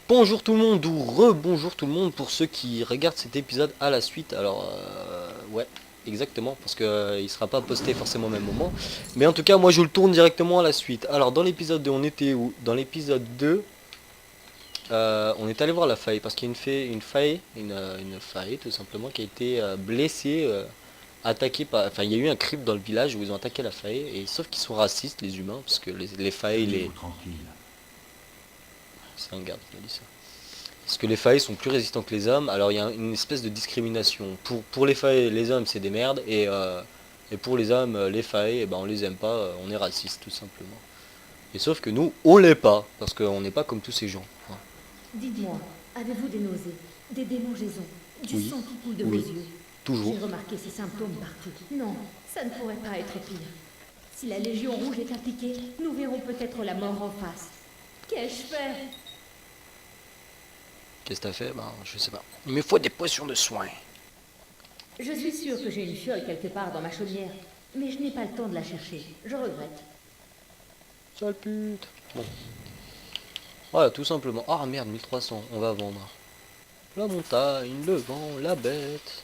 Bonjour tout le monde ou re-bonjour tout le monde pour ceux qui regardent cet épisode à la suite. Alors ouais, exactement, parce que il sera pas posté forcément au même moment. Mais en tout cas, moi je le tourne directement à la suite. Alors dans l'épisode 2, on était où? Dans l'épisode 2, on est allé voir la faille parce qu'il y a une faille tout simplement qui a été blessée, attaquée par. Enfin, il y a eu un creep dans le village où ils ont attaqué la faille et sauf qu'ils sont racistes les humains parce que les failles, Tenez-vous tranquille. c'est un garde qui m'a dit ça. Parce que les failles sont plus résistants que les hommes, alors il y a une espèce de discrimination. Pour les failles, les hommes c'est des merdes, et pour les hommes, les failles, eh ben, on les aime pas, on est raciste tout simplement. Et sauf que nous, on l'est pas, parce qu'on n'est pas comme tous ces gens. Hein. Dites-moi, avez-vous des nausées, des démangeaisons, du Oui, sang qui coule de vos oui, yeux? toujours. J'ai remarqué ces symptômes partout. Non, ça ne pourrait pas être pire. Si la Légion Rouge est impliquée, nous verrons peut-être la mort en face. Qu'ai-je fait? Qu'est-ce que t'as fait? Ben, je sais pas. Il me faut des potions de soins. Je suis sûre que j'ai une fiole quelque part dans ma chaumière, mais je n'ai pas le temps de la chercher. Je regrette. Sale pute. Bon. Voilà, tout simplement. Ah merde, 1300, on va vendre. La montagne, le vent, la bête,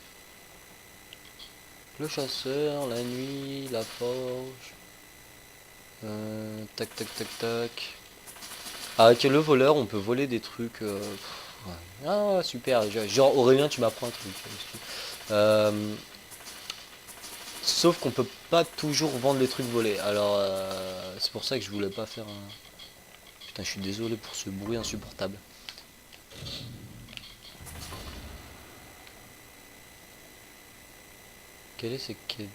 le chasseur, la nuit, la forge. Tac tac tac tac. Ah, avec le voleur, on peut voler des trucs. Ouais. Ah, super. Genre, Aurélien, tu m'apprends un truc. Euh, Sauf qu'on peut pas toujours vendre les trucs volés. Alors, c'est pour ça que je voulais pas faire un. Putain, je suis désolé pour ce bruit insupportable. Quelle est cette quête?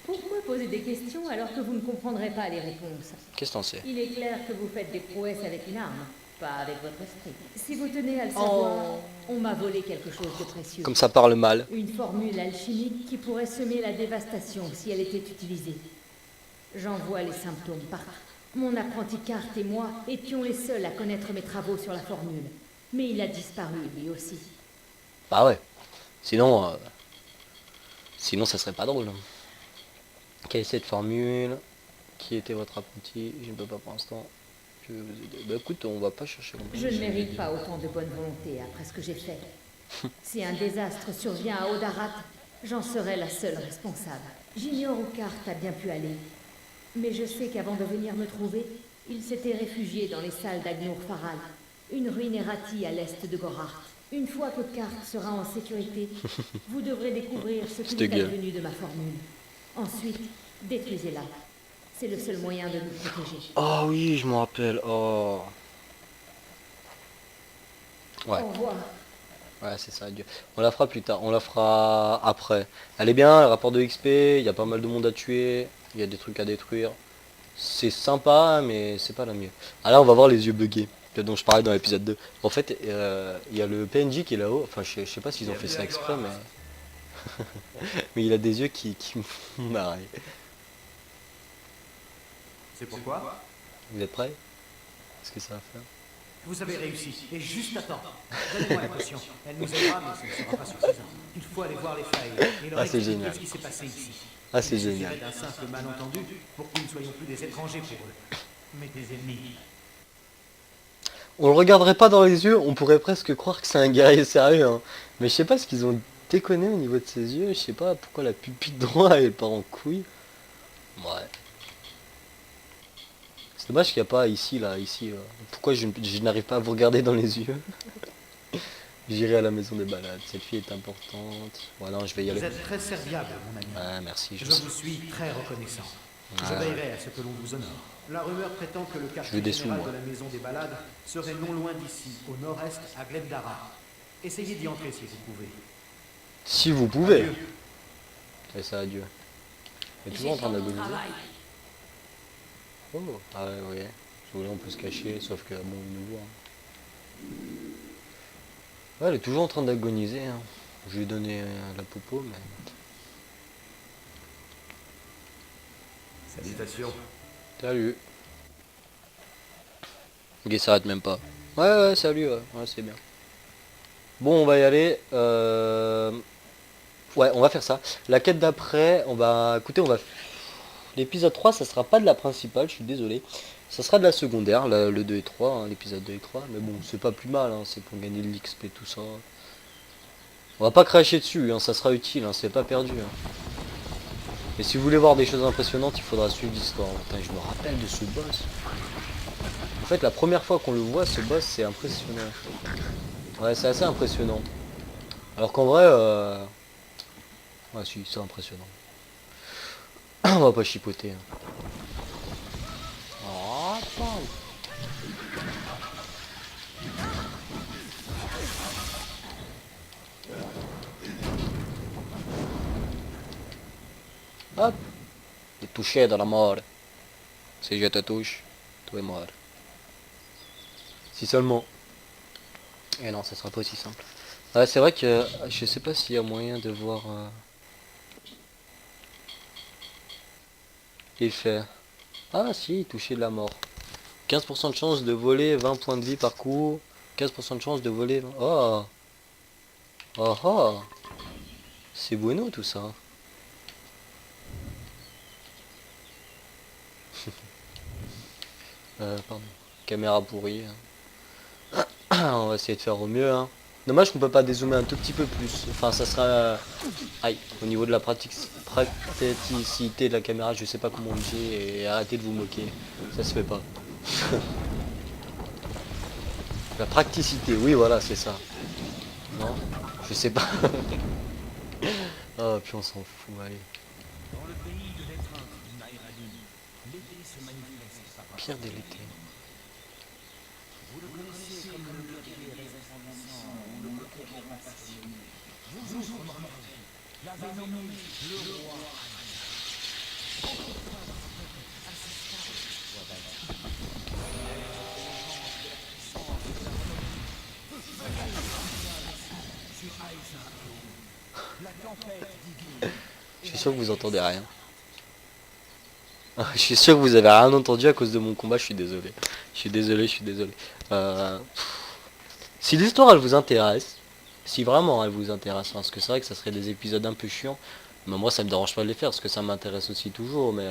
Pourquoi poser des questions alors que vous ne comprendrez pas les réponses? Qu'est-ce que t'en sais? Il est clair que vous faites des prouesses avec une arme, pas avec votre esprit. Si vous tenez à le savoir, on m'a volé quelque chose de précieux. Comme ça parle mal. Une formule alchimique qui pourrait semer la dévastation si elle était utilisée. J'en vois les symptômes partout. Mon apprenti Carte et moi étions les seuls à connaître mes travaux sur la formule. Mais il a disparu lui aussi. Bah ouais. Sinon, sinon ça serait pas drôle. Hein. Quelle est cette formule? Qui était votre apprenti? Je ne peux pas pour l'instant. Je vais vous aider. Bah écoute, on va pas chercher longtemps. Je ne mérite pas autant de bonne volonté après ce que j'ai fait. Si un désastre survient à Odarat, j'en serai la seule responsable. J'ignore où Carte a bien pu aller. Mais je sais qu'avant de venir me trouver, il s'était réfugié dans les salles d'Agnur Faral, une ruine erratie à l'est de Gorart. Une fois que Carte sera en sécurité, vous devrez découvrir ce qu'il Cette est gueule. advenu de ma formule. Ensuite, détruisez-la. C'est le seul moyen de nous protéger. Oh oui, je m'en rappelle. Oh. Ouais, Au revoir. ouais, c'est ça, Dieu. On la fera plus tard, on la fera après. Elle est bien, le rapport de XP, il y a pas mal de monde à tuer, il y a des trucs à détruire. C'est sympa, mais c'est pas la mieux. Ah là, on va voir les yeux buggés, dont je parlais dans l'épisode 2. En fait, il y a le PNJ qui est là-haut, enfin, je sais pas s'ils ont fait ça exprès, mais il a des yeux qui me font marrer. C'est pourquoi Vous êtes prêts? Qu'est-ce que ça va faire? vous avez réussi. Et juste à temps. Donnez-moi la potion. Elle nous aidera, mais ce ne sera pas suffisant. Il faut aller voir les failles et leur Ah, c'est expliquer génial. ce qui s'est passé ici. Ah, c'est Il suffirait génial. d'un simple malentendu pour que nous ne soyons plus des étrangers pour eux, mais des ennemis. On le regarderait pas dans les yeux, on pourrait presque croire que c'est un guerrier sérieux, hein. Mais je sais pas ce qu'ils ont déconné au niveau de ses yeux, je sais pas pourquoi la pupille droite elle part en couille. Ouais. C'est dommage qu'il n'y a pas ici, là, ici. Pourquoi je n'arrive pas à vous regarder dans les yeux? J'irai à la maison des balades, cette fille est importante. Voilà, je vais y aller. Vous êtes très serviable, mon ami. Ah, merci, je Je sais. vous suis très reconnaissant. Je Ah. veillerai à ce que l'on vous honore. La rumeur prétend que le veux quartier des sous, général moi. de la maison des balades serait non loin d'ici, au nord-est, à Glendara. Essayez d'y entrer si vous pouvez. Si vous pouvez. Adieu. Et ça, adieu. Elle est toujours en train d'agoniser. Oh, ah ouais, ouais. Si vous voulez, on peut se cacher, sauf que bon, il nous voit. Hein. Ouais, elle est toujours en train d'agoniser. Hein. Je lui ai donné la popo, mais. Salutations. Salut. Ok, ça s'arrête même pas. Ouais, ouais, salut, ouais, c'est bien. Bon, on va y aller. Ouais, on va faire ça. La quête d'après, on va. Écoutez, on va. L'épisode 3, ça sera pas de la principale, je suis désolé. Ça sera de la secondaire, le 2 et 3, hein, l'épisode 2 et 3. Mais bon, c'est pas plus mal, hein, c'est pour gagner de l'XP tout ça. On va pas cracher dessus, hein, ça sera utile, hein, c'est pas perdu. Hein. Et si vous voulez voir des choses impressionnantes, il faudra suivre l'histoire. Putain, je me rappelle de ce boss. En fait, la première fois qu'on le voit, ce boss, c'est impressionnant. Ouais, c'est assez impressionnant. Alors qu'en vrai, ouais, si, c'est impressionnant. On va pas chipoter. Hein. Oh, attends. Hop. T'es touché dans la mort. Si je te touche, tu es mort. Si seulement. Et non, ça sera pas aussi simple. Ouais, c'est vrai que je sais pas s'il y a moyen de voir l'effet. Ah si, toucher de la mort. 15% de chance de voler 20 points de vie par coup. 15% de chance de voler 20... Oh. Oh oh. C'est bueno tout ça. Pardon. Caméra pourrie. On va essayer de faire au mieux. Hein. Dommage qu'on peut pas dézoomer un tout petit peu plus. Enfin, ça sera... Aïe, au niveau de la praticité de la caméra, je sais pas comment on dit. Et arrêtez de vous moquer. Ça se fait pas. La praticité, oui voilà, c'est ça. Non, je sais pas. Ah, puis on s'en fout, allez. Dans le pays de l'étreinte du Naïradin, l'été se manifeste par Pire de l'été. vous le connaissez comme le côté resplendissant ou le côté compassionné. Vous remarquerez, l'avez nommé le roi. La tempête divine. Je suis sûr que vous entendez rien. Je suis sûr que vous avez rien entendu à cause de mon combat, je suis désolé. Je suis désolé, je suis désolé. Si l'histoire elle vous intéresse, si vraiment elle vous intéresse, hein, parce que c'est vrai que ça serait des épisodes un peu chiants, mais moi ça me dérange pas de les faire parce que ça m'intéresse aussi toujours, mais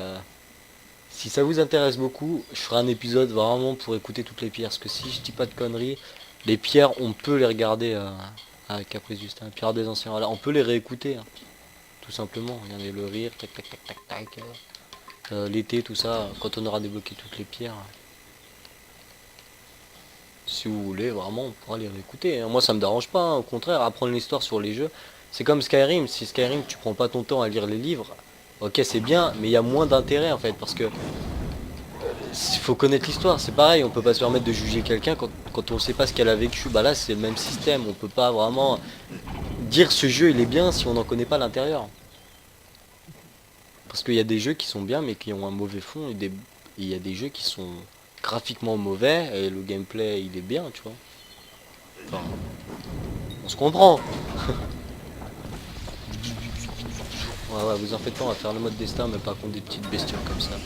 si ça vous intéresse beaucoup, je ferai un épisode vraiment pour écouter toutes les pierres, parce que si je dis pas de conneries, les pierres on peut les regarder avec Caprice Justin, pierre des anciens, voilà, on peut les réécouter, hein, tout simplement, regardez le rire, tac tac tac tac tac. L'été, tout ça, quand on aura débloqué toutes les pierres. Si vous voulez, vraiment, on pourra les réécouter. Hein. Moi, ça me dérange pas. Hein. Au contraire, apprendre l'histoire sur les jeux. C'est comme Skyrim. Si Skyrim, tu prends pas ton temps à lire les livres, ok, c'est bien, mais il y a moins d'intérêt en fait. Parce que il faut connaître l'histoire. C'est pareil, on peut pas se permettre de juger quelqu'un quand on sait pas ce qu'elle a vécu. Bah là, c'est le même système. On peut pas vraiment dire ce jeu il est bien si on n'en connaît pas l'intérieur. Parce qu'il y a des jeux qui sont bien mais qui ont un mauvais fond et il y a des jeux qui sont graphiquement mauvais et le gameplay il est bien, tu vois. Enfin, on se comprend. Ouais, vous en faites pas, on va faire le mode destin mais pas contre des petites bestioles comme ça.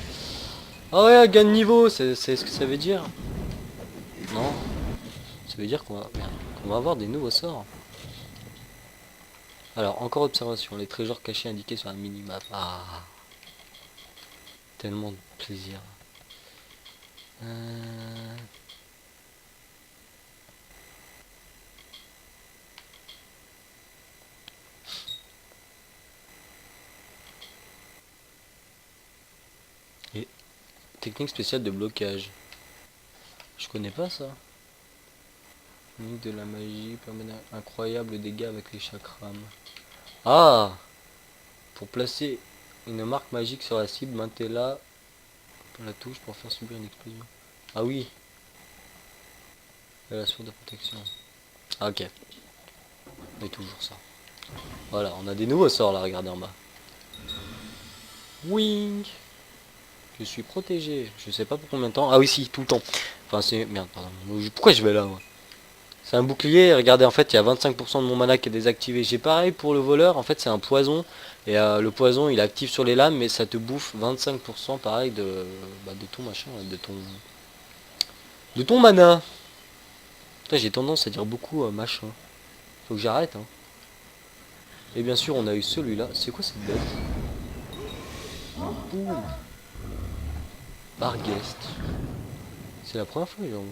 Ah ouais, gain de niveau, c'est ce que ça veut dire. Non, ça veut dire qu'on va avoir des nouveaux sorts. Alors, encore observation, les trésors cachés indiqués sur la minimap. Ah, tellement de plaisir. Et technique spéciale de blocage. Je connais pas ça. Technique de la magie permet d'incroyables dégâts avec les chakras. Ah, pour placer une marque magique sur la cible, maintenez-la pour la touche pour faire subir une explosion. Ah oui. Relation de protection. Ah ok. Mais toujours ça. Voilà, on a des nouveaux sorts là, regardez en bas. Wing. Je suis protégé. Je sais pas pour combien de temps. Ah oui si, tout le temps. Enfin c'est... Merde, pardon. Pourquoi je vais là moi? C'est un bouclier, regardez en fait il y a 25% de mon mana qui est désactivé. J'ai pareil pour le voleur, en fait c'est un poison. Et le poison il est actif sur les lames mais ça te bouffe 25% pareil de ton machin, de ton mana. J'ai tendance à dire beaucoup machin. Faut que j'arrête hein. Et bien sûr on a eu celui-là. C'est quoi cette bête? Ouh. Barguest. C'est la première fois, genre.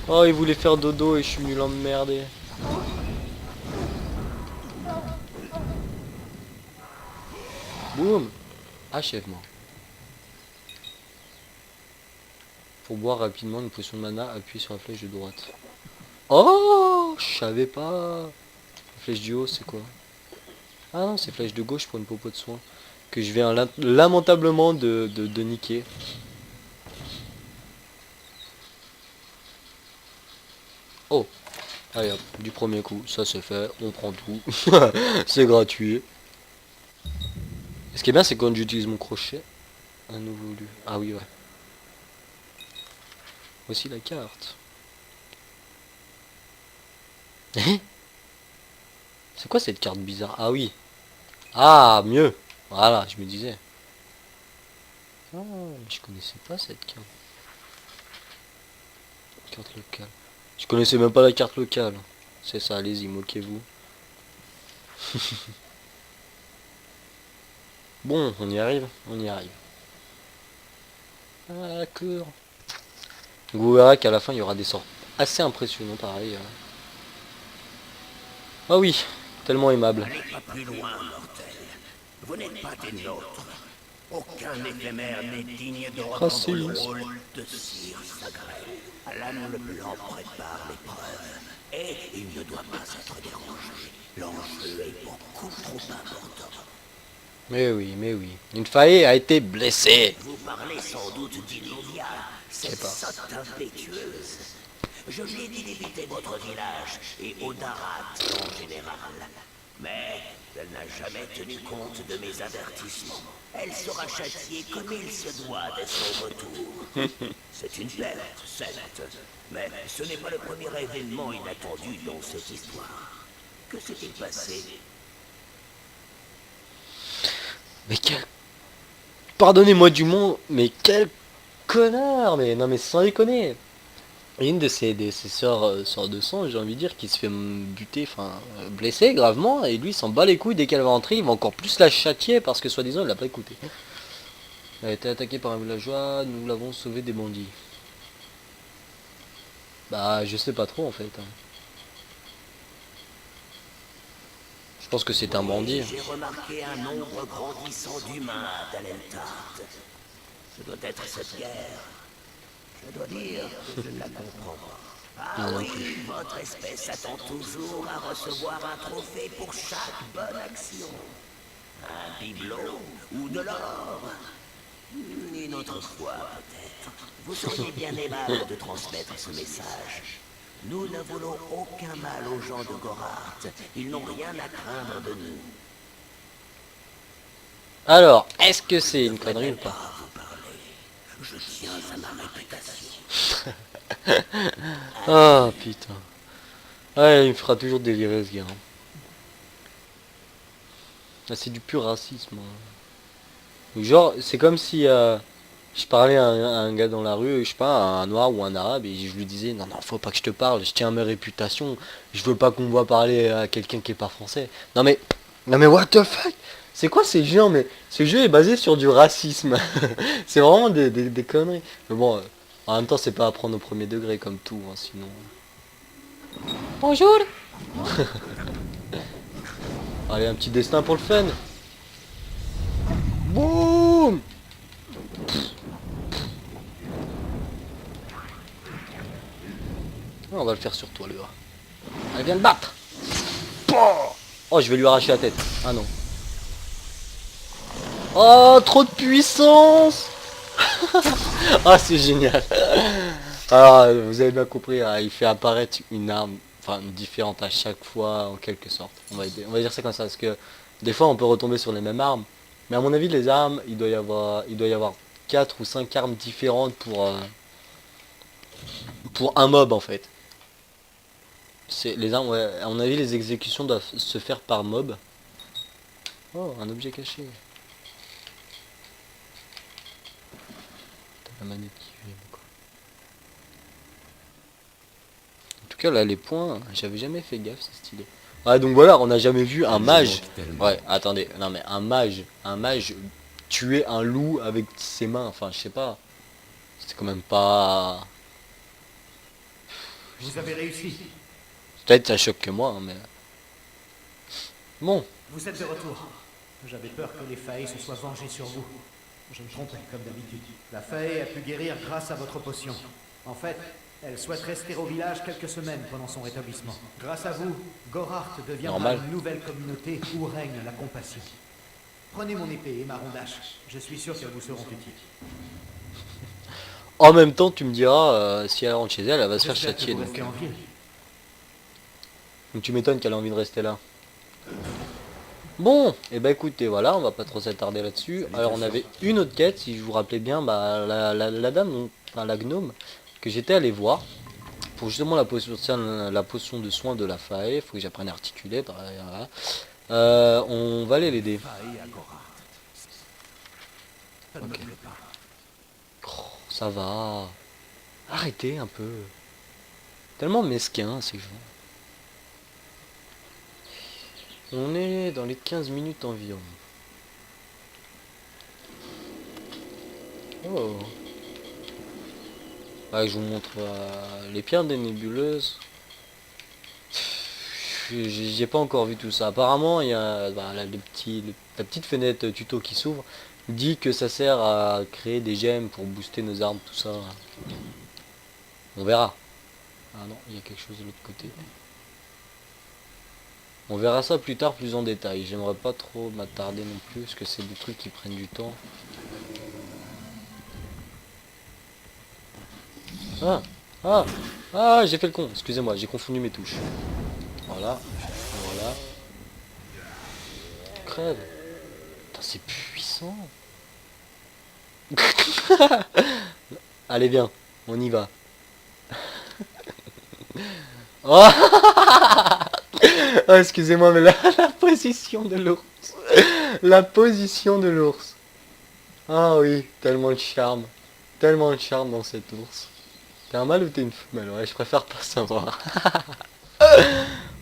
Oh, il voulait faire dodo et je suis nul emmerdé. Boum. Achèvement. Pour boire rapidement une potion de mana, appuyez sur la flèche de droite. Oh, je savais pas. La flèche du haut, c'est quoi? Ah non, c'est flèche de gauche pour une popo de soin. Que je viens lamentablement de niquer. Oh. Allez hop, du premier coup, ça c'est fait, on prend tout. C'est gratuit. Ce qui est bien, c'est quand j'utilise mon crochet. Un nouveau lieu. Ah oui, ouais. Voici la carte. Hein? C'est quoi cette carte bizarre? Ah oui. Ah, mieux. Voilà, je me disais. Ah, je connaissais pas cette carte. Carte locale. Je connaissais même pas la carte locale. C'est ça, allez-y, moquez-vous. Bon, on y arrive, on y arrive. Ah, d'accord. Vous verrez qu'à la fin, il y aura des sorts assez impressionnants, pareil. Ah oui, tellement aimable. N'allez pas plus loin, mortel. Vous n'êtes pas des nôtres. Aucun éphémère n'est digne de reprendre Racisme. le rôle de Sir Sagrael. L'âme le blanc prépare l'épreuve. Et il ne doit pas être dérangé. L'enjeu est beaucoup trop important. Mais oui, mais oui. Une faille a été blessée. Vous parlez sans doute d'Iluvia, cette pas. sotte impétueuse. Je lui ai dit d'éviter votre village et Odarat en général. Mais elle n'a jamais tenu compte de mes avertissements. Elle sera châtiée comme il se doit dès son retour. C'est une perte, certes, mais ce n'est pas le premier événement inattendu dans cette histoire. Que s'est-il passé? Mais quel... Pardonnez-moi du mot, mais quel connard. Mais non mais sans déconner. Et une de ses sœurs, sœurs de sang, j'ai envie de dire, qui se fait buter, enfin blesser gravement, et lui il s'en bat les couilles dès qu'elle va rentrer, il va encore plus la châtier parce que soi-disant il l'a pas écouté. Elle a été attaquée par un villageois, nous l'avons sauvé des bandits. Bah je sais pas trop en fait. Je pense que c'est un bandit. J'ai remarqué un nombre grandissant d'humains à Dalentard. Ce doit être cette guerre. Je dois dire que je ne la comprends pas. Ah oui, votre espèce attend toujours à recevoir un trophée pour chaque bonne action. Un bibelot ou de l'or. Une autre fois, peut-être. Vous seriez bien aimable de transmettre ce message. Nous ne voulons aucun mal aux gens de Gorart. Ils n'ont rien à craindre de nous. Alors, est-ce que c'est une connerie ou pas? Pas vous parler. Je tiens à ma réputation. Ah putain. Ouais, il me fera toujours délirer ce gars. Ah, c'est du pur racisme. Genre, c'est comme si je parlais à un gars dans la rue, je sais pas, un noir ou un arabe, et je lui disais non, non, faut pas que je te parle, je tiens à mes réputations, je veux pas qu'on me voit parler à quelqu'un qui est pas français. Non mais what the fuck? C'est quoi ces jeux? Mais ce jeu est basé sur du racisme. C'est vraiment des conneries. Mais bon, en même temps, c'est pas à prendre au premier degré comme tout, hein, sinon. Bonjour. Allez, un petit destin pour le fun. Boum. Ah, on va le faire sur toi, le gars. Allez, viens le battre. Oh, je vais lui arracher la tête. Ah non. Oh, trop de puissance. Ah, c'est génial. Alors, vous avez bien compris, hein, il fait apparaître une arme, enfin, différente à chaque fois, en quelque sorte. On va dire ça comme ça, parce que des fois, on peut retomber sur les mêmes armes. Mais à mon avis, les armes, il doit y avoir 4 ou 5 armes différentes pour un mob, en fait. C'est les armes, ouais, à mon avis, les exécutions doivent se faire par mob. Oh, un objet caché. T'as la manette qui vibre, quoi. En tout cas, là, les points, j'avais jamais fait gaffe, c'est stylé. Ouais, donc voilà, on n'a jamais vu un mage. Ouais, attendez, non mais un mage tuer un loup avec ses mains, enfin, je sais pas. C'est quand même pas... Vous avez réussi. Peut-être ça choque que moi, hein, mais... Bon, Vous êtes de retour. J'avais peur que les Fae se soient vengés sur vous. Je me trompais, comme d'habitude. La Fae a pu guérir grâce à votre potion. En fait, elle souhaite rester au village quelques semaines pendant son rétablissement. Grâce à vous, Gorart deviendra Normal. une nouvelle communauté où règne la compassion. Prenez mon épée et ma rondache. Je suis sûr qu'elles vous seront utiles. en même temps, tu me diras, si elle rentre chez elle, elle va se faire J'espère que châtier. vous Donc, restez en ville. donc tu m'étonnes qu'elle a envie de rester là. Bon, et bah écoutez, voilà, on va pas trop s'attarder là-dessus. Alors on avait une autre quête, si je vous rappelais bien, bah la dame, donc, enfin la gnome, que j'étais allé voir, pour justement la potion de soin de la Fae, faut que j'apprenne à articuler, voilà. On va aller l'aider. Fae à Gorart. Ça ne me Ok. plaît pas. Oh, ça va. Arrêtez un peu. Tellement mesquin ces gens. On est dans les 15 minutes environ. Oh. Ouais, je vous montre les pierres des nébuleuses. J'ai pas encore vu tout ça. Apparemment, il y a la petite fenêtre tuto qui s'ouvre. Dit que ça sert à créer des gemmes pour booster nos armes, tout ça. On verra. Ah non, il y a quelque chose de l'autre côté. On verra ça plus tard, plus en détail. J'aimerais pas trop m'attarder non plus, parce que c'est des trucs qui prennent du temps. Ah, ah, ah, j'ai fait le con. Excusez-moi, j'ai confondu mes touches. Voilà, voilà. Crève. Putain, c'est puissant. Allez, viens, on y va. Oh, ah, excusez-moi, mais la position de l'ours. La position de l'ours. Ah oui, tellement de charme. Tellement de charme dans cet ours. T'es un mâle ou t'es une femelle? Ouais, je préfère pas savoir.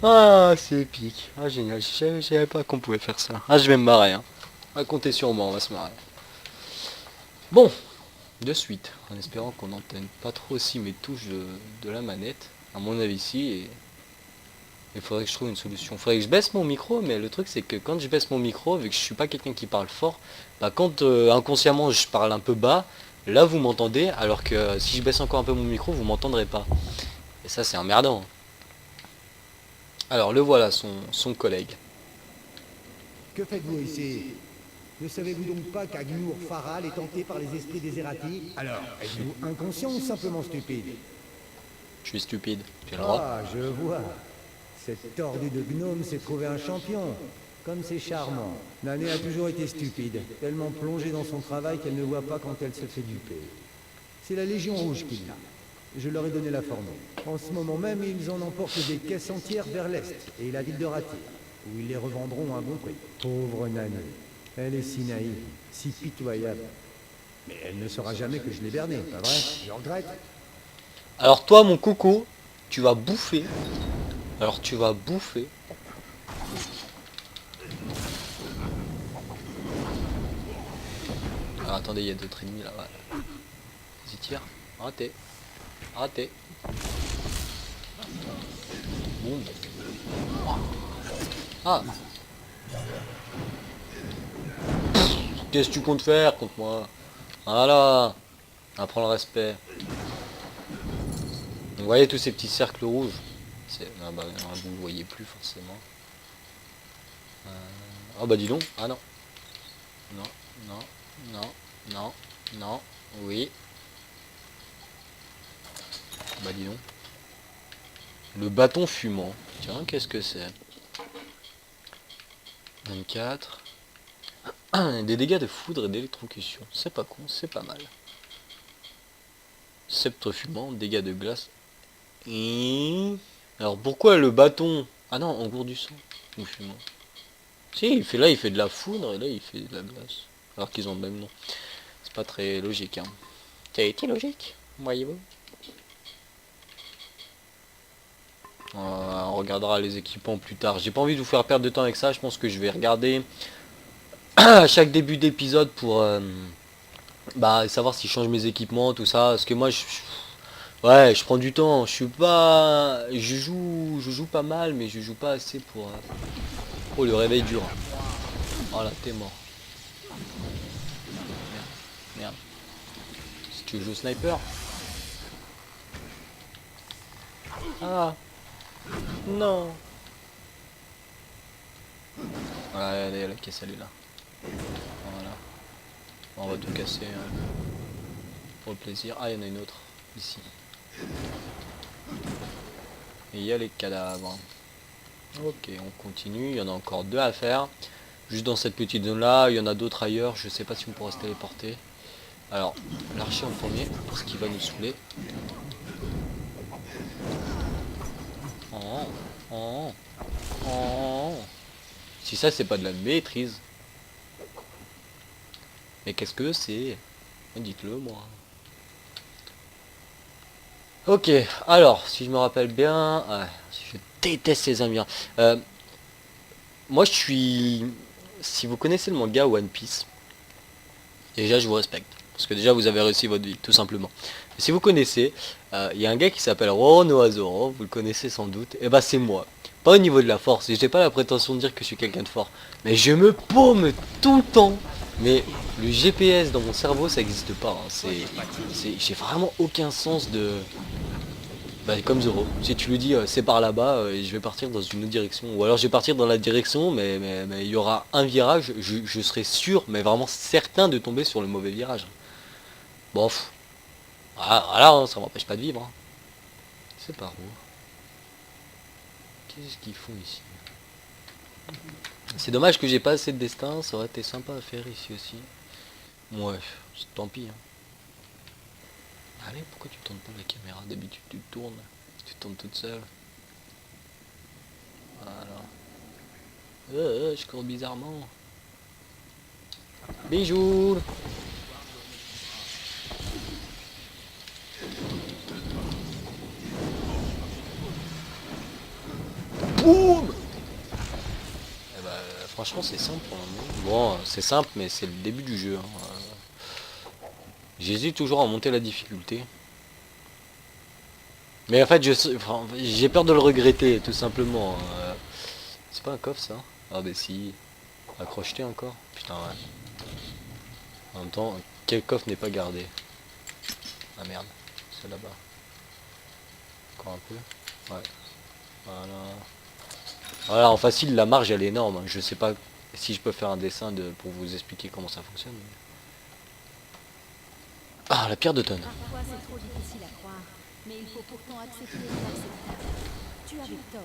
Ah, c'est épique. Ah, génial. Je savais pas qu'on pouvait faire ça. Ah, je vais me marrer. Hein. On va compter sur moi, on va se marrer. Bon, de suite. En espérant qu'on n'entende pas trop aussi mes touches de la manette. À mon avis, si. Et il faudrait que je trouve une solution. Il faudrait que je baisse mon micro, mais le truc c'est que quand je baisse mon micro, vu que je suis pas quelqu'un qui parle fort, bah quand inconsciemment je parle un peu bas, là vous m'entendez, alors que si je baisse encore un peu mon micro, vous m'entendrez pas. Et ça c'est emmerdant. Alors le voilà, son collègue. Que faites-vous ici? Ne savez-vous donc pas qu'Agnur Faral est tenté par les esprits des Errati? Alors, êtes-vous inconscient ou simplement stupide? Je suis stupide, j'ai le droit. Ah, je vois. Cette tordue de gnome s'est trouvé un champion. Comme c'est charmant. Nané a toujours été stupide, tellement plongée dans son travail qu'elle ne voit pas quand elle se fait duper. C'est la Légion Rouge qui l'a. Je leur ai donné la formule. En ce moment même, ils en emportent des caisses entières vers l'est et la ville de Ratir, où ils les revendront à un bon prix. Pauvre Nané. Elle est si naïve, si pitoyable. Mais elle ne saura jamais que je l'ai berné, pas vrai? Je regrette. Alors toi mon coco, tu vas bouffer. Alors tu vas bouffer. Alors attendez, il y a d'autres ennemis là. Ouais. Vas-y tire. Raté. Raté. Boum. Ah. Qu'est-ce que tu comptes faire contre moi? Voilà. Apprends le respect. Vous voyez tous ces petits cercles rouges? Ah bah vous ne voyez plus forcément. Oh bah dis donc. Ah non. Non, non, non, non, non, oui. Bah dis donc. Le bâton fumant. Tiens, qu'est-ce que c'est? 24. Des dégâts de foudre et d'électrocution. C'est pas con, c'est pas mal. Sceptre fumant, dégâts de glace. Et... Alors pourquoi le bâton? Ah non, en cours du sang. Ou fumant. Si, il fait de la foudre et là il fait de la glace. Alors qu'ils ont le même nom. C'est pas très logique, hein. Ça a été logique, voyez-vous. On regardera les équipements plus tard. J'ai pas envie de vous faire perdre de temps avec ça. Je pense que je vais regarder à chaque début d'épisode Bah, savoir si je change mes équipements, tout ça. Parce que moi, ouais, je prends du temps. Je suis pas... je joue pas mal, mais je joue pas assez pour... Oh, le réveil dur. Oh là, t'es mort. Merde. Si tu joues au sniper. Ah. Non. Voilà, allez, la caisse, elle est là. Voilà. On va tout casser. Pour le plaisir. Ah, il y en a une autre. Ici. Et il y a les cadavres. Ok, on continue. Il y en a encore 2 à faire. Juste dans cette petite zone là. Il y en a d'autres ailleurs. Je sais pas si on pourra se téléporter. Alors, l'archer en premier. Parce qu'il va nous saouler. Oh, oh, oh. Si ça, c'est pas de la maîtrise. Mais qu'est-ce que c'est? Dites-le moi. Ok, alors, si je me rappelle bien... je déteste les amis. Moi, je suis... Si vous connaissez le manga One Piece, déjà, je vous respecte. Parce que déjà, vous avez réussi votre vie, tout simplement. Si vous connaissez, il y a un gars qui s'appelle Roronoa-Zoro, vous le connaissez sans doute, et bah c'est moi. Pas au niveau de la force, et j'ai pas la prétention de dire que je suis quelqu'un de fort. Mais je me paume tout le temps. Mais le GPS dans mon cerveau, ça n'existe pas. Hein. J'ai vraiment aucun sens de... Bah, comme Zoro. Si tu lui dis c'est par là-bas, je vais partir dans une autre direction. Ou alors je vais partir dans la direction, mais il y aura un virage, je serai sûr, mais vraiment certain de tomber sur le mauvais virage. Bon, voilà, hein, ça m'empêche pas de vivre. Hein. C'est par où? Qu'est-ce qu'ils font ici? C'est dommage que j'ai pas assez de destin, ça aurait été sympa à faire ici aussi. Ouais, tant pis. Hein. Allez, pourquoi tu tournes pas la caméra? D'habitude tu tournes, tu tournes toute seule. Voilà. Je cours bizarrement. Bijou. Boum. Eh bah, franchement c'est simple pour le moment. Bon, c'est simple mais c'est le début du jeu. Hein. J'hésite toujours à monter la difficulté. Mais en fait, j'ai peur de le regretter, tout simplement. C'est pas un coffre, ça? Ah bah si. Accrocheté encore? Putain, ouais. En même temps, quel coffre n'est pas gardé? Ah merde, c'est là-bas. Encore un peu? Ouais. Voilà. Voilà, en facile, la marge, elle est énorme. Hein. Je sais pas si je peux faire un dessin pour vous expliquer comment ça fonctionne. Ah, la pierre de tonne. Parfois, c'est trop difficile à croire, mais il faut pourtant accepter l'acceptable. Tu avais tort.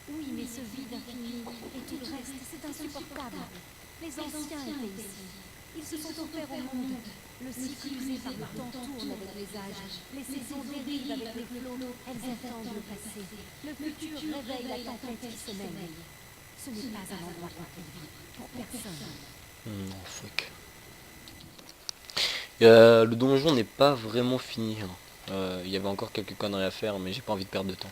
Oui, mais ce vide infini et tout le reste, c'est insupportable. Les anciens étaient ici. Ils se sont offerts au monde. Le cycle usé par le temps tourne avec les âges. Les saisons dérivent avec les flots. Elles attendent le passé. Le futur réveille la tempête qui se mêle. Ce n'est pas un endroit tranquille pour personne. Non, fuck. Le donjon n'est pas vraiment fini. Il y avait encore quelques conneries à faire, mais j'ai pas envie de perdre de temps.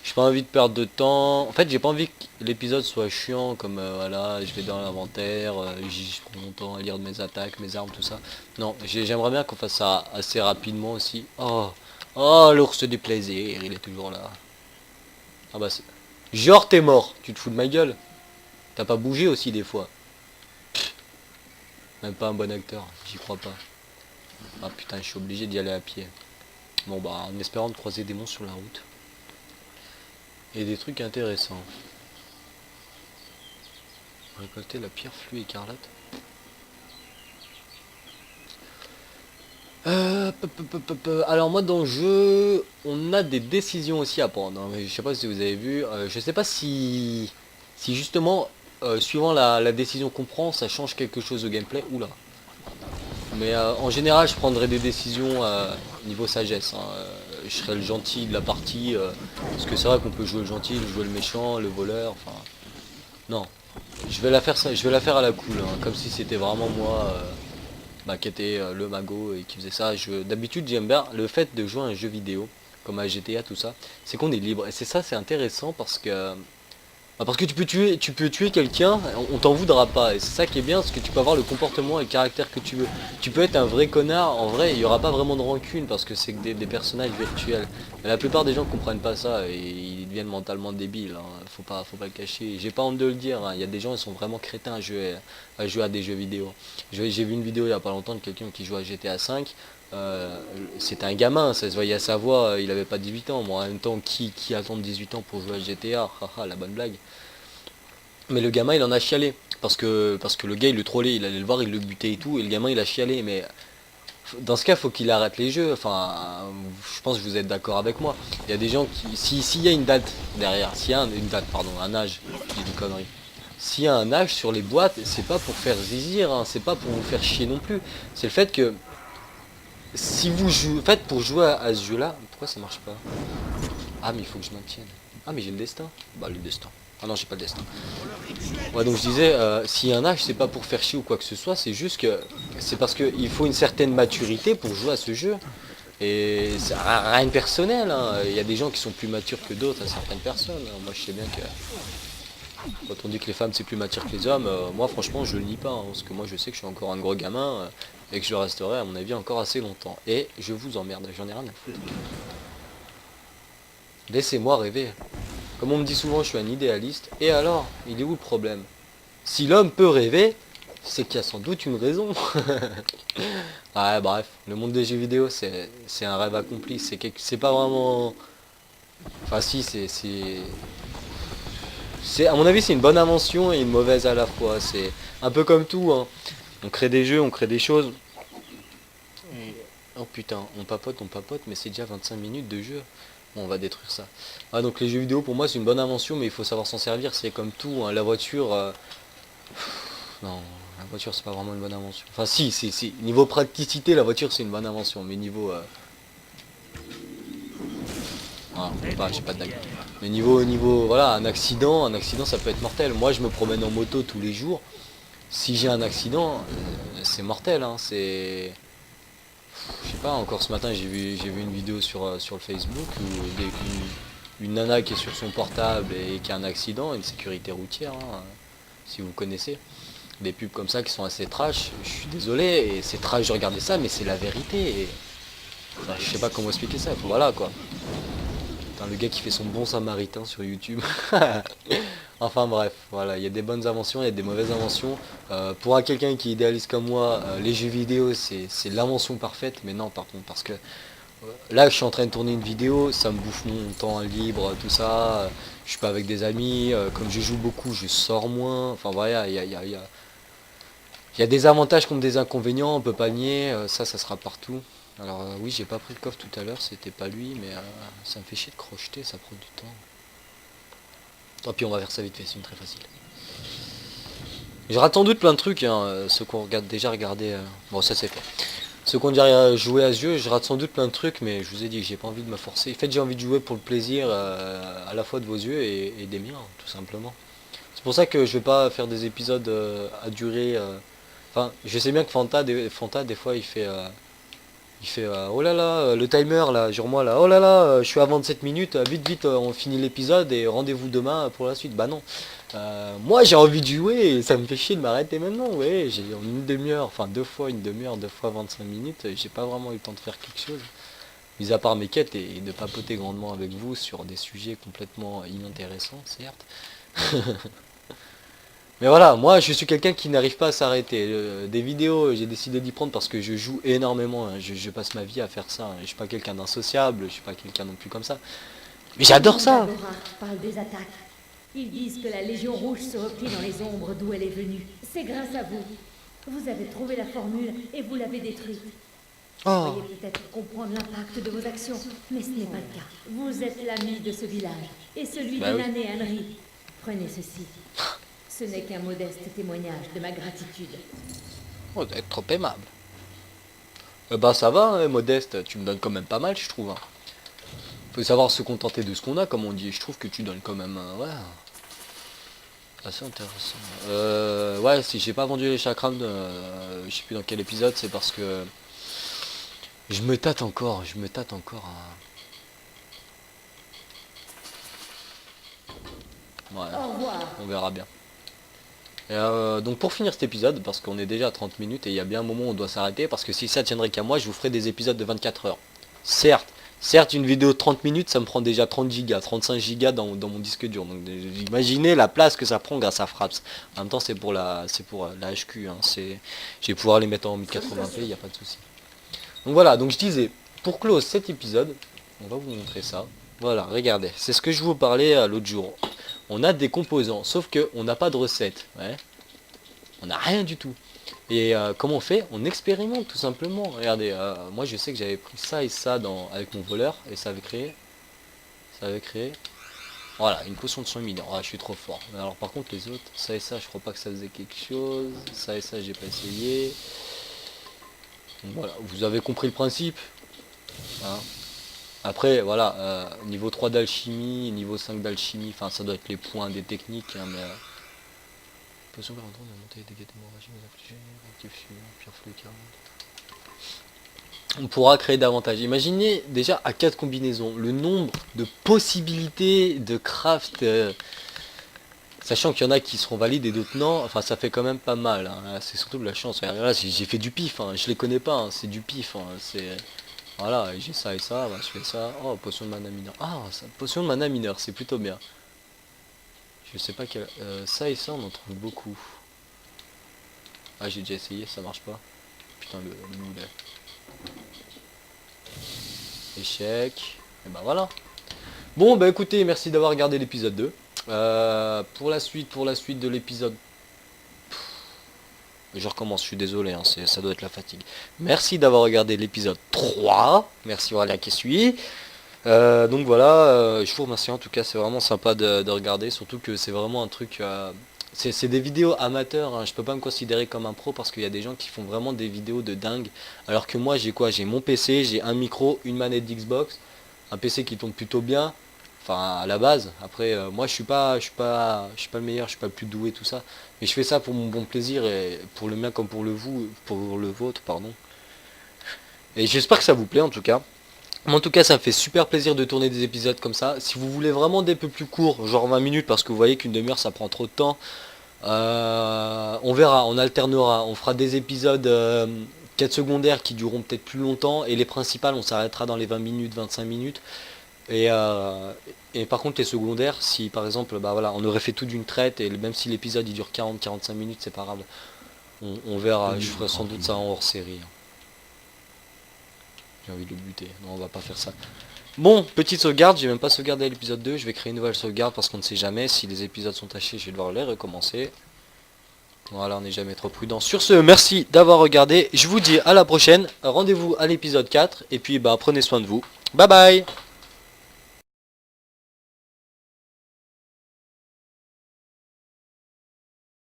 J'ai pas envie de perdre de temps. En fait, j'ai pas envie que l'épisode soit chiant, comme voilà, je vais dans l'inventaire, je prends mon temps à lire mes attaques, mes armes, tout ça. Non, j'aimerais bien qu'on fasse ça assez rapidement aussi. Oh, l'ours du plaisir, il est toujours là. Ah bah c'est... Genre t'es mort, tu te fous de ma gueule. T'as pas bougé aussi des fois. Pff, même pas un bon acteur, j'y crois pas. Ah putain, je suis obligé d'y aller à pied. Bon bah, en espérant de croiser des monstres sur la route. Et des trucs intéressants. Récolter la pierre flux écarlate. Alors moi dans le jeu, on a des décisions aussi à prendre. Hein. Je sais pas si vous avez vu. Je sais pas si justement, suivant la décision qu'on prend, ça change quelque chose au gameplay. Oula. Mais en général, je prendrais des décisions niveau sagesse. Hein. Je serais le gentil de la partie. Parce que c'est vrai qu'on peut jouer le gentil, jouer le méchant, le voleur. Enfin, non. Je vais la faire à la cool. Hein, comme si c'était vraiment moi qui était le mago et qui faisait ça. D'habitude, j'aime bien le fait de jouer à un jeu vidéo, comme à GTA, tout ça. C'est qu'on est libre. Et c'est ça, c'est intéressant parce que Bah, parce que tu peux tuer quelqu'un, on t'en voudra pas. Et c'est ça qui est bien, parce que tu peux avoir le comportement et le caractère que tu veux. Tu peux être un vrai connard, en vrai, il n'y aura pas vraiment de rancune, parce que c'est que des personnages virtuels. Mais la plupart des gens comprennent pas ça, et ils deviennent mentalement débiles. Hein. Faut pas le cacher. J'ai pas honte de le dire, hein. Il y a des gens, ils sont vraiment crétins à jouer à des jeux vidéo. J'ai vu une vidéo il y a pas longtemps de quelqu'un qui joue à GTA 5. C'était un gamin, ça se voyait à sa voix, il avait pas 18 ans. Moi, en même temps, qui attend 18 ans pour jouer à GTA? Haha, la bonne blague. Mais le gamin il en a chialé. Parce que le gars il le trollait, il allait le voir, il le butait et tout, et le gamin il a chialé. Mais dans ce cas, faut qu'il arrête les jeux. Enfin, je pense que vous êtes d'accord avec moi. Il y a des gens qui. S'il y a une date derrière, s'il y a une date, pardon, un âge, je dis une connerie. S'il y a un âge sur les boîtes, c'est pas pour faire zizir, hein, c'est pas pour vous faire chier non plus. C'est le fait que si vous jouez. En fait, pour jouer à ce jeu-là, pourquoi ça marche pas? Ah, mais il faut que je maintienne. Ah, mais j'ai le destin. Bah, le destin. Ah non, j'ai pas le destin. Ouais, donc je disais, s'il y a un âge, c'est pas pour faire chier ou quoi que ce soit, c'est juste que c'est parce qu'il faut une certaine maturité pour jouer à ce jeu. Et c'est rien de personnel, hein. Il y a des gens qui sont plus matures que d'autres à certaines personnes. Moi, je sais bien que quand on dit que les femmes c'est plus mature que les hommes, moi franchement je le nie pas, hein, parce que moi je sais que je suis encore un gros gamin et que je le resterai à mon avis encore assez longtemps. Et je vous emmerde, j'en ai rien à foutre. Laissez-moi rêver. Comme on me dit souvent, je suis un idéaliste. Et alors, il est où le problème? Si l'homme peut rêver, c'est qu'il y a sans doute une raison. Ouais, bref, le monde des jeux vidéo, c'est un rêve accompli. C'est pas vraiment... Enfin si, à mon avis, c'est une bonne invention et une mauvaise à la fois. C'est un peu comme tout, hein. On crée des jeux, on crée des choses. Oh putain, on papote, mais c'est déjà 25 minutes de jeu. Bon, on va détruire ça. Ah, donc les jeux vidéo, pour moi, c'est une bonne invention, mais il faut savoir s'en servir. C'est comme tout, hein. La voiture... Non, la voiture, c'est pas vraiment une bonne invention. Enfin, si. Niveau praticité, la voiture, c'est une bonne invention. Mais niveau... Ah, j'ai pas de dague. Mais voilà, un accident, ça peut être mortel. Moi, je me promène en moto tous les jours. Si j'ai un accident, c'est mortel, hein. C'est... Je sais pas, encore ce matin j'ai vu une vidéo sur le Facebook où une nana qui est sur son portable et qui a un accident, une sécurité routière, hein, si vous connaissez. Des pubs comme ça qui sont assez trash, je suis désolé, et c'est trash de regarder ça, mais c'est la vérité. Et... Enfin, je sais pas comment expliquer ça, voilà quoi. Putain, le gars qui fait son bon samaritain sur YouTube. Enfin bref, voilà, il y a des bonnes inventions, il y a des mauvaises inventions. Pour quelqu'un qui idéalise comme moi, les jeux vidéo c'est l'invention parfaite, mais non par contre, parce que là je suis en train de tourner une vidéo, ça me bouffe mon temps libre, tout ça, je suis pas avec des amis, comme je joue beaucoup, je sors moins, enfin voilà, il y a des avantages contre des inconvénients, on peut pas nier, ça sera partout. Alors oui, j'ai pas pris le coffre tout à l'heure, c'était pas lui, mais ça me fait chier de crocheter, ça prend du temps. Tant pis, on va faire ça vite fait, c'est une très facile. Je rate sans doute plein de trucs, hein, ceux qu'on déjà regardé. Bon, ça c'est fait. Ceux qu'on déjà joué à ce jeu, je rate sans doute plein de trucs, mais je vous ai dit que j'ai pas envie de me forcer. En fait, j'ai envie de jouer pour le plaisir à la fois de vos yeux et des miens, tout simplement. C'est pour ça que je vais pas faire des épisodes à durée. Enfin, je sais bien que Fanta, des fois, il fait oh là là, le timer là, jure-moi là, oh là là, je suis à 27 minutes, vite, on finit l'épisode et rendez-vous demain pour la suite. Bah non. Moi j'ai envie de jouer et ça me fait chier de m'arrêter maintenant, ouais, j'ai en une demi-heure, enfin deux fois une demi-heure, 25 minutes, j'ai pas vraiment eu le temps de faire quelque chose. Mis à part mes quêtes et de papoter grandement avec vous sur des sujets complètement inintéressants, certes. Mais voilà, moi je suis quelqu'un qui n'arrive pas à s'arrêter. Des vidéos, j'ai décidé d'y prendre parce que je joue énormément, hein. Je passe ma vie à faire ça, hein. Je suis pas quelqu'un d'insociable, je suis pas quelqu'un non plus comme ça. Mais j'adore ça. Agora parle des attaques. Ils disent que la Légion Rouge se replie dans les ombres d'où elle est venue. C'est grâce à vous. Vous avez trouvé la formule et vous l'avez détruite. Vous Oh, pourriez peut-être comprendre l'impact de vos actions, mais ce n'est pas le cas. Vous êtes l'ami de ce village et celui Bah de oui. Nané Henry. Prenez ceci. Ce n'est qu'un modeste témoignage de ma gratitude. oh, d'être trop aimable. Bah ça va, hein, modeste, tu me donnes quand même pas mal, je trouve, hein. Faut savoir se contenter de ce qu'on a, comme on dit. Je trouve que tu donnes quand même, ouais, assez intéressant. Ouais, si j'ai pas vendu les chakras, je sais plus dans quel épisode, c'est parce que je me tâte encore à... Ouais, Au revoir. on verra bien. Et donc pour finir cet épisode, parce qu'on est déjà à 30 minutes et il y a bien un moment où on doit s'arrêter, parce que si ça tiendrait qu'à moi, je vous ferai des épisodes de 24 heures. Certes, une vidéo de 30 minutes, ça me prend déjà 30 gigas, 35 gigas dans mon disque dur. Donc imaginez la place que ça prend grâce à Fraps. En même temps, c'est pour la HQ. Hein, je vais pouvoir les mettre en 1080p, il n'y a pas de souci. Donc voilà, donc je disais, pour close cet épisode, on va vous montrer ça. Voilà, regardez, c'est ce que je vous parlais l'autre jour. On a des composants, sauf que on n'a pas de recette. Ouais. On n'a rien du tout. Et comment on fait? On expérimente tout simplement. Regardez, moi je sais que j'avais pris ça et ça avec mon voleur et ça avait créé. Voilà, une potion de soin mineur. Ah, je suis trop fort. Mais alors par contre les autres, ça et ça, je crois pas que ça faisait quelque chose. Ça et ça, j'ai pas essayé. Donc, voilà, vous avez compris le principe. Hein. Après, voilà, niveau 3 d'alchimie, niveau 5 d'alchimie, enfin ça doit être les points des techniques, hein, mais... Potion garantant de monter les dégâts d'hémorragie, vous affligez, rectifier, pierre fluide 40. On pourra créer davantage. Imaginez déjà à 4 combinaisons, le nombre de possibilités de craft, sachant qu'il y en a qui seront valides et d'autres non, enfin ça fait quand même pas mal, hein. C'est surtout de la chance. Là j'ai fait du pif, hein. Je les connais pas, hein. C'est du pif, hein. C'est... Voilà, j'ai ça et ça, bah, je fais ça. Oh, potion de mana mineur. Ah, ça, potion de mana mineur, c'est plutôt bien. Je sais pas quel... ça et ça, on en trouve beaucoup. Ah, j'ai déjà essayé, ça marche pas. Putain, le moulet. Échec. Et bah voilà. Bon, bah écoutez, merci d'avoir regardé l'épisode 2. Pour la suite de l'épisode... Je recommence, je suis désolé, hein, ça doit être la fatigue. Merci d'avoir regardé l'épisode 3. Merci Aurélien qui suit. Donc voilà, je vous remercie en tout cas, c'est vraiment sympa de regarder, surtout que c'est vraiment un truc... c'est des vidéos amateurs, hein. Je peux pas me considérer comme un pro parce qu'il y a des gens qui font vraiment des vidéos de dingue. Alors que moi j'ai quoi? J'ai mon PC, j'ai un micro, une manette d'Xbox, un PC qui tourne plutôt bien. Enfin à la base, après moi je suis pas le meilleur, je suis pas le plus doué tout ça, mais je fais ça pour mon bon plaisir et pour le mien comme pour le vôtre, pardon. Et j'espère que ça vous plaît en tout cas. En tout cas ça me fait super plaisir de tourner des épisodes comme ça. Si vous voulez vraiment des peu plus courts, genre 20 minutes, parce que vous voyez qu'une demi-heure ça prend trop de temps, on verra, on alternera, on fera des épisodes 4 secondaires qui dureront peut-être plus longtemps, et les principales on s'arrêtera dans les 20 minutes, 25 minutes. Et par contre les secondaires, si par exemple bah voilà, on aurait fait tout d'une traite, et même si l'épisode il dure 40-45 minutes, c'est pas grave. On verra, je ferai sans doute ça en hors série. J'ai envie de le buter, non on va pas faire ça. Bon, petite sauvegarde, j'ai même pas sauvegardé l'épisode 2, je vais créer une nouvelle sauvegarde parce qu'on ne sait jamais, si les épisodes sont tachés, je vais devoir les recommencer. Voilà, on n'est jamais trop prudent. Sur ce, merci d'avoir regardé, je vous dis à la prochaine, rendez-vous à l'épisode 4, et puis bah prenez soin de vous. Bye bye.